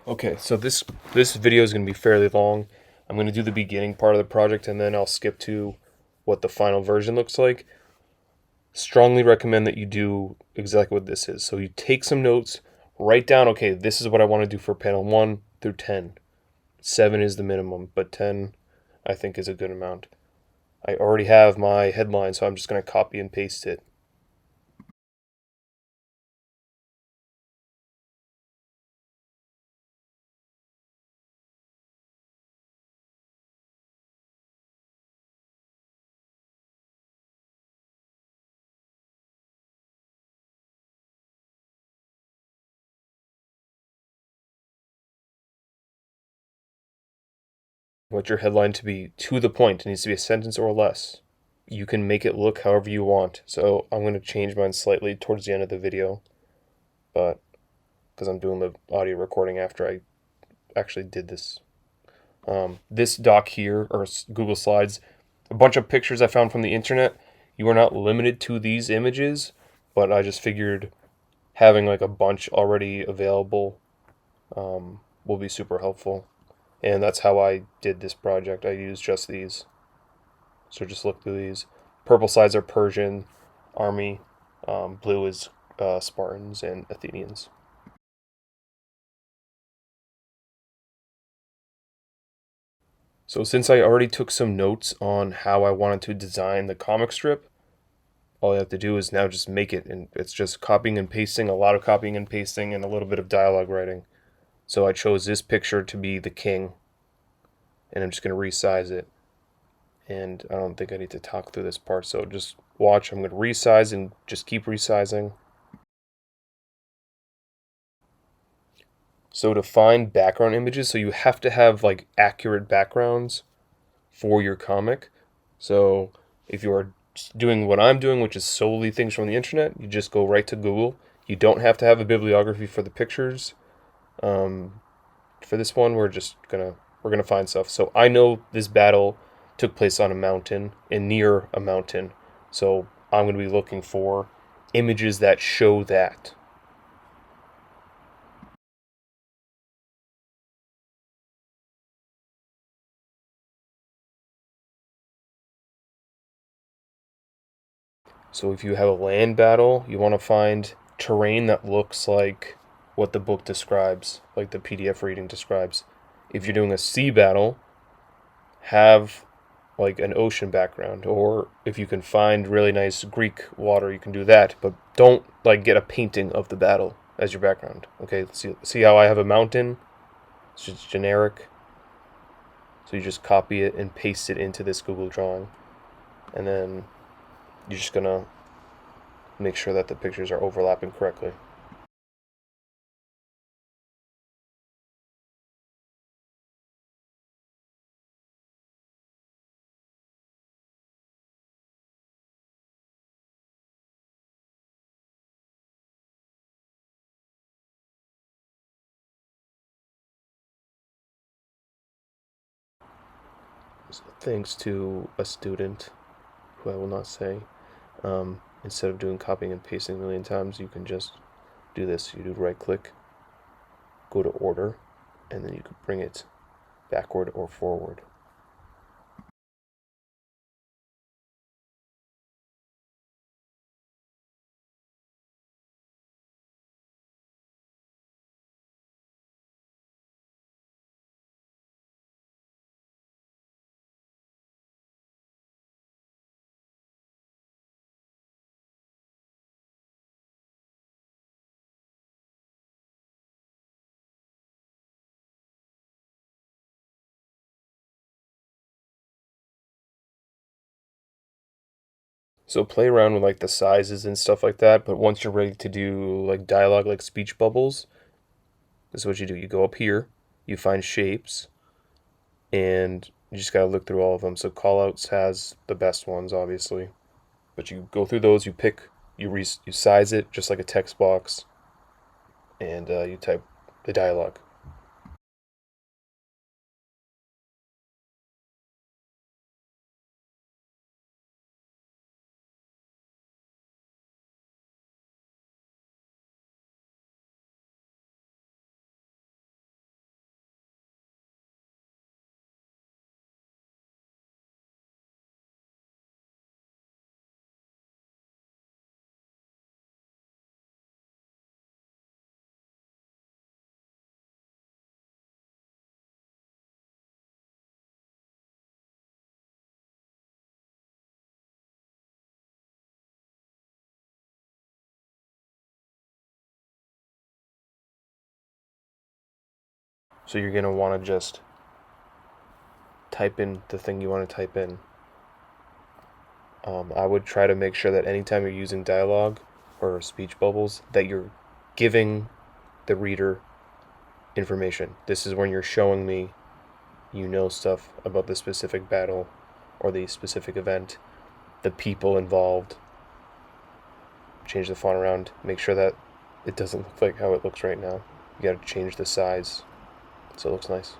Okay, so this video is going to be fairly long. I'm going to do the beginning part of the project and then I'll skip to what the final version looks like. Strongly recommend that you do exactly what this is. So you take some notes, write down, okay, this is what I want to do for panel 1 through 10. 7 is the minimum, but 10 I think is a good amount. I already have my headline, so I'm just going to copy and paste it. Want your headline to be to the point. It needs to be a sentence or less. You can make it look however you want. So I'm going to change mine slightly towards the end of the video, but because I'm doing the audio recording after I actually did this. This doc here, or Google Slides, a bunch of pictures I found from the internet. You are not limited to these images, but I just figured having like a bunch already available will be super helpful. And that's how I did this project. I used just these. So just look through these. Purple sides are Persian army. Blue is Spartans and Athenians. So since I already took some notes on how I wanted to design the comic strip, all I have to do is now just make it. And it's just copying and pasting, a lot of copying and pasting, and a little bit of dialogue writing. So I chose this picture to be the king, and I'm just going to resize it. And I don't think I need to talk through this part, so just watch. I'm going to resize and just keep resizing. So to find background images, so you have to have like accurate backgrounds for your comic. So if you are doing what I'm doing, which is solely things from the internet, you just go right to Google. You don't have to have a bibliography for the pictures. Um, for this one, we're gonna find stuff. So I know this battle took place on a mountain and near a mountain. So I'm gonna be looking for images that show that. So if you have a land battle, you want to find terrain that looks like what the book describes, like the PDF reading describes. If you're doing a sea battle, have like an ocean background, or if you can find really nice Greek water, you can do that, but don't like get a painting of the battle as your background. Okay, see how I have a mountain? It's just generic. So you just copy it and paste it into this Google drawing. And then you're just going to make sure that the pictures are overlapping correctly. Thanks to a student who I will not say, instead of doing copying and pasting a million times, you can just do this. You do right click, go to order, and then you can bring it backward or forward. So play around with like the sizes and stuff like that, but once you're ready to do like dialogue, like speech bubbles, this is what you do. You go up here, you find shapes, and you just gotta look through all of them. So callouts has the best ones, obviously, but you go through those, you pick, you size it just like a text box, and you type the dialogue. So you're going to want to just type in the thing you want to type in. I would try to make sure that anytime you're using dialogue or speech bubbles, that you're giving the reader information. This is when you're showing me you know stuff about the specific battle or the specific event, the people involved. Change the font around, make sure that it doesn't look like how it looks right now. You gotta change the size so it looks nice.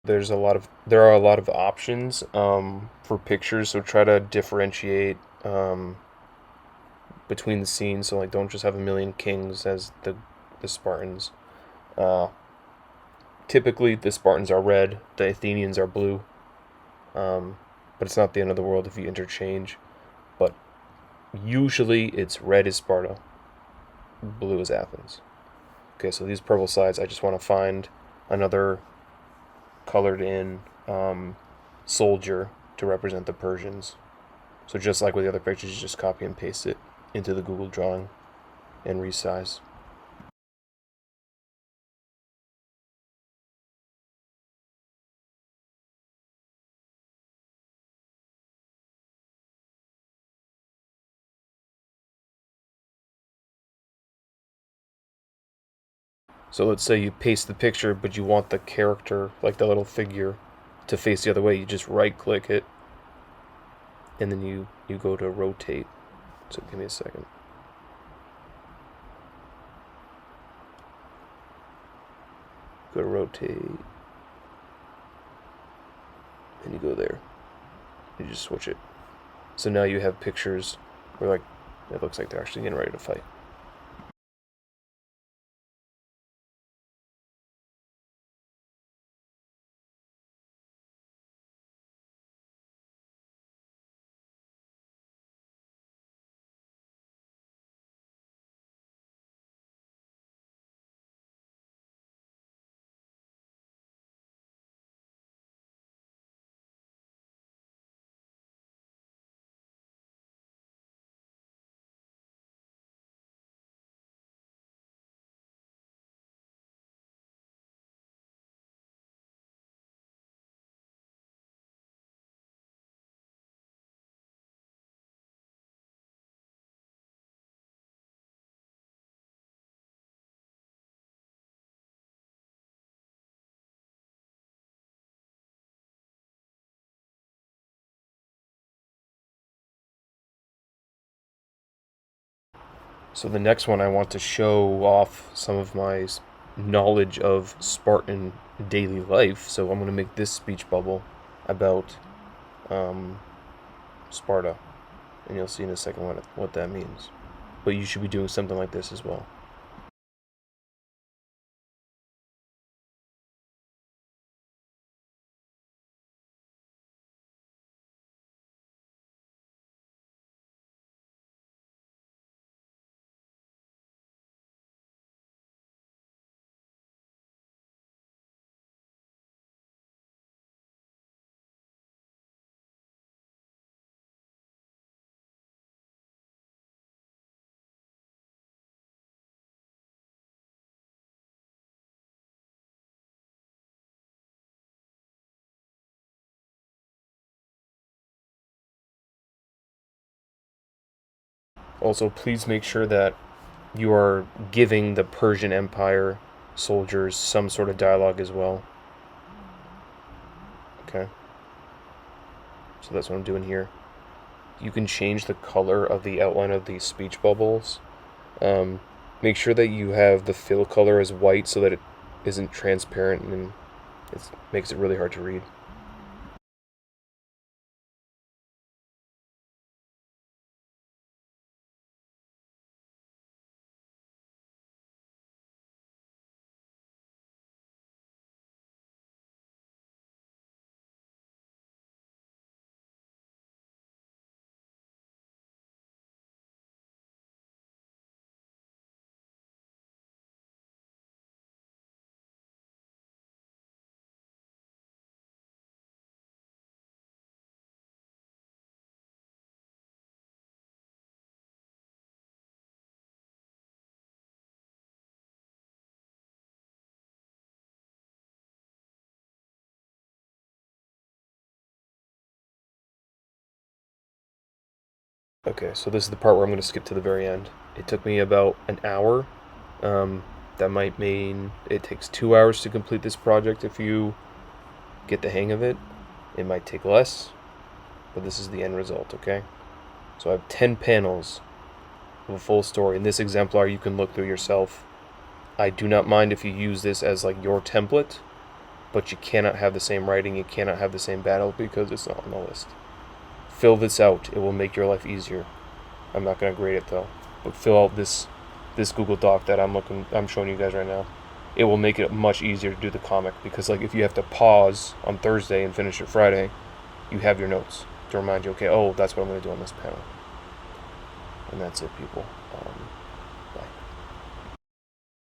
There are a lot of options for pictures, so try to differentiate between the scenes. So like, don't just have a million kings as the Spartans. Uh, Typically, the Spartans are red, the Athenians are blue. But it's not the end of the world if you interchange. But usually, it's red is Sparta, blue is Athens. Okay, so these purple sides, I just want to find another colored in soldier to represent the Persians. So just like with the other pictures, you just copy and paste it into the Google drawing and resize. So let's say you paste the picture, but you want the character, like the little figure, to face the other way. You just right click it, and then you go to rotate. So give me a second. Go to rotate, and you go there. You just switch it. So now you have pictures where like it looks like they're actually getting ready to fight. So the next one, I want to show off some of my knowledge of Spartan daily life. So I'm going to make this speech bubble about Sparta, and you'll see in a second what that means. But you should be doing something like this as well. Also, please make sure that you are giving the Persian Empire soldiers some sort of dialogue as well. Okay. So that's what I'm doing here. You can change the color of the outline of these speech bubbles. Make sure that you have the fill color as white so that it isn't transparent and it makes it really hard to read. Okay, so this is the part where I'm going to skip to the very end. It took me about an hour. That might mean it takes 2 hours to complete this project if you get the hang of it. It might take less, but this is the end result, okay? So I have 10 panels of a full story. In this exemplar, you can look through yourself. I do not mind if you use this as like your template, but you cannot have the same writing, you cannot have the same battle because it's not on the list. Fill this out. It will make your life easier. I'm not going to grade it though, but fill out this Google Doc that I'm showing you guys right now. It will make it much easier to do the comic because like if you have to pause on Thursday and finish it Friday, you have your notes to remind you, okay, oh, that's what I'm going to do on this panel. And that's it, people.